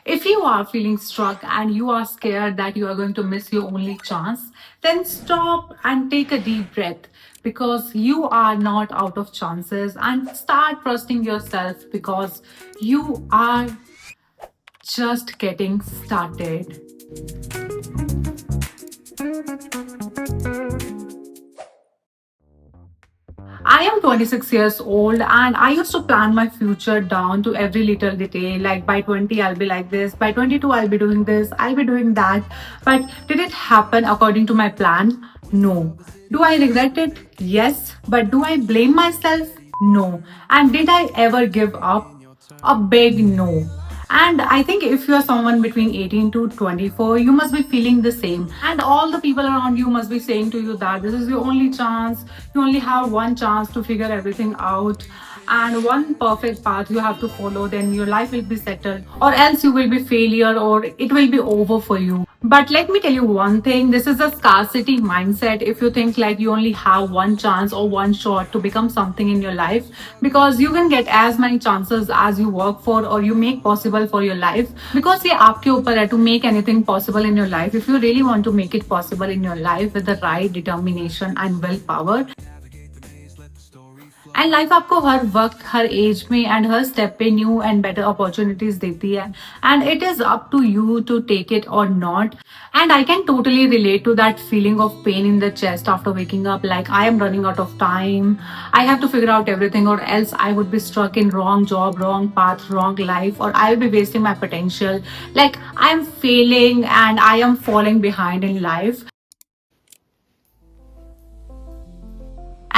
If you are feeling stuck and you are scared that you are going to miss your only chance, then stop and take a deep breath because you are not out of chances, and start trusting yourself because you are just getting started. I am 26 years old and I used to plan my future down to every little detail. Like by 20, I'll be like this, by 22, I'll be doing this, I'll be doing that. But did it happen according to my plan? No. Do I regret it? Yes. But do I blame myself? No. And did I ever give up? A big no. And I think if you're someone between 18 to 24, you must be feeling the same. And all the people around you must be saying to you that this is your only chance. You only have one chance to figure everything out. And one perfect path you have to follow, then your life will be settled. Or else you will be failure or it will be over for you. But let me tell you one thing, this is a scarcity mindset if you think like you only have one chance or one shot to become something in your life, because you can get as many chances as you work for or you make possible for your life, because ये आपके ऊपर है to make anything possible in your life. If you really want to make it possible in your life with the right determination and willpower, and life आपको हर वक्त हर age में and हर स्टेप पे न्यू एंड बेटर अपॉर्चुनिटीज देती है, and it is up to you to take it और not. And I can totally relate to that feeling of pain in the chest after waking up, like I am running out of time. I have to figure out everything, or else I would be stuck in wrong job, wrong path, wrong life, or I'll be wasting my potential. Like I am failing and I am falling behind in life.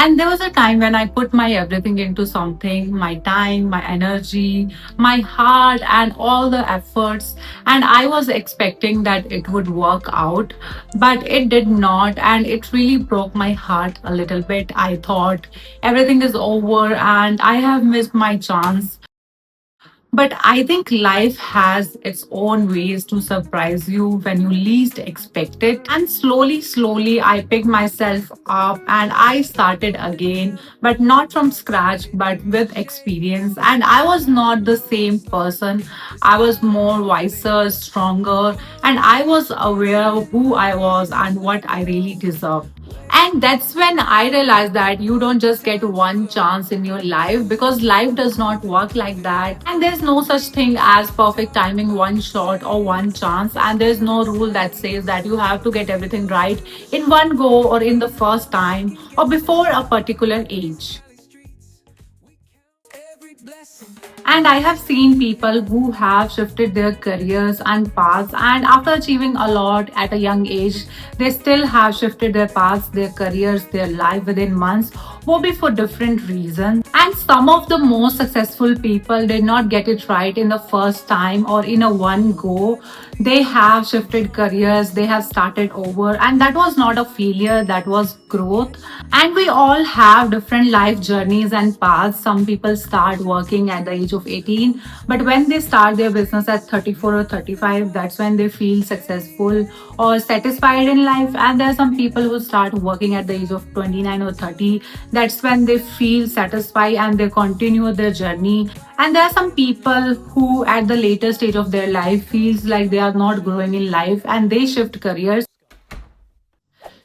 And there was a time when I put my everything into something, my time, my energy, my heart, and all the efforts. And I was expecting that it would work out, but it did not. And it really broke my heart a little bit. I thought everything is over and I have missed my chance. But I think life has its own ways to surprise you when you least expect it. And slowly, I picked myself up and I started again, but not from scratch, but with experience. And I was not the same person. I was more wiser, stronger, and I was aware of who I was and what I really deserved. And that's when I realized that you don't just get one chance in your life, because life does not work like that. And there's no such thing as perfect timing, one shot or one chance. And there's no rule that says that you have to get everything right in one go or in the first time or before a particular age. And I have seen people who have shifted their careers and paths, and after achieving a lot at a young age, they still have shifted their paths, their careers, their life within months, maybe for different reasons. And some of the most successful people did not get it right in the first time or in a one go. They have shifted careers, they have started over, and that was not a failure, that was growth. And we all have different life journeys and paths. Some people start working at the age of 18, but when they start their business at 34 or 35, that's when they feel successful or satisfied in life. And there are some people who start working at the age of 29 or 30, that's when they feel satisfied and they continue their journey. And there are some people who at the later stage of their life feels like they are not growing in life and they shift careers.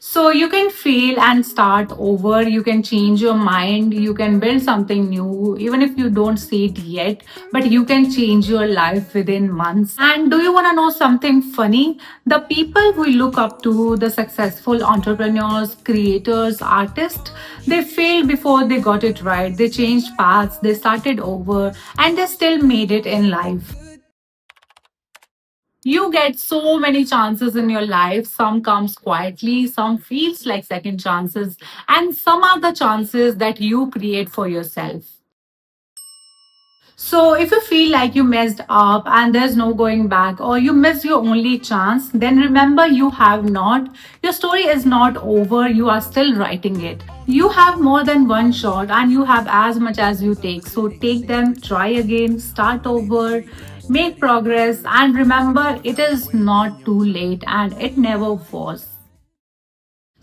So you can fail and start over, you can change your mind, you can build something new, even if you don't see it yet, but you can change your life within months. And do you want to know something funny? The people we look up to, the successful entrepreneurs, creators, artists, they failed before they got it right. They changed paths, they started over, and they still made it in life. You get so many chances in your life. Some comes quietly, some feels like second chances, and some are the chances that you create for yourself. So if you feel like you messed up and there's no going back, or you missed your only chance, then remember you have not. Your story is not over, you are still writing it. You have more than one shot and you have as much as you take. So take them, try again, start over, make progress, and remember it is not too late and it never was.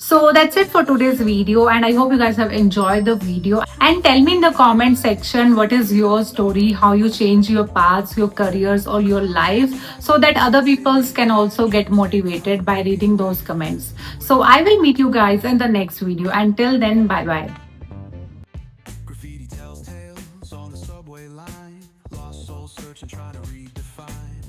So that's it for today's video, and I hope you guys have enjoyed the video. And tell me in the comment section what is your story, how you change your paths, your careers, or your life, so that other peoples can also get motivated by reading those comments. So I will meet you guys in the next video. Until then, bye bye. Graffiti tells tales on the subway line. Lost souls searching, trying to redefine.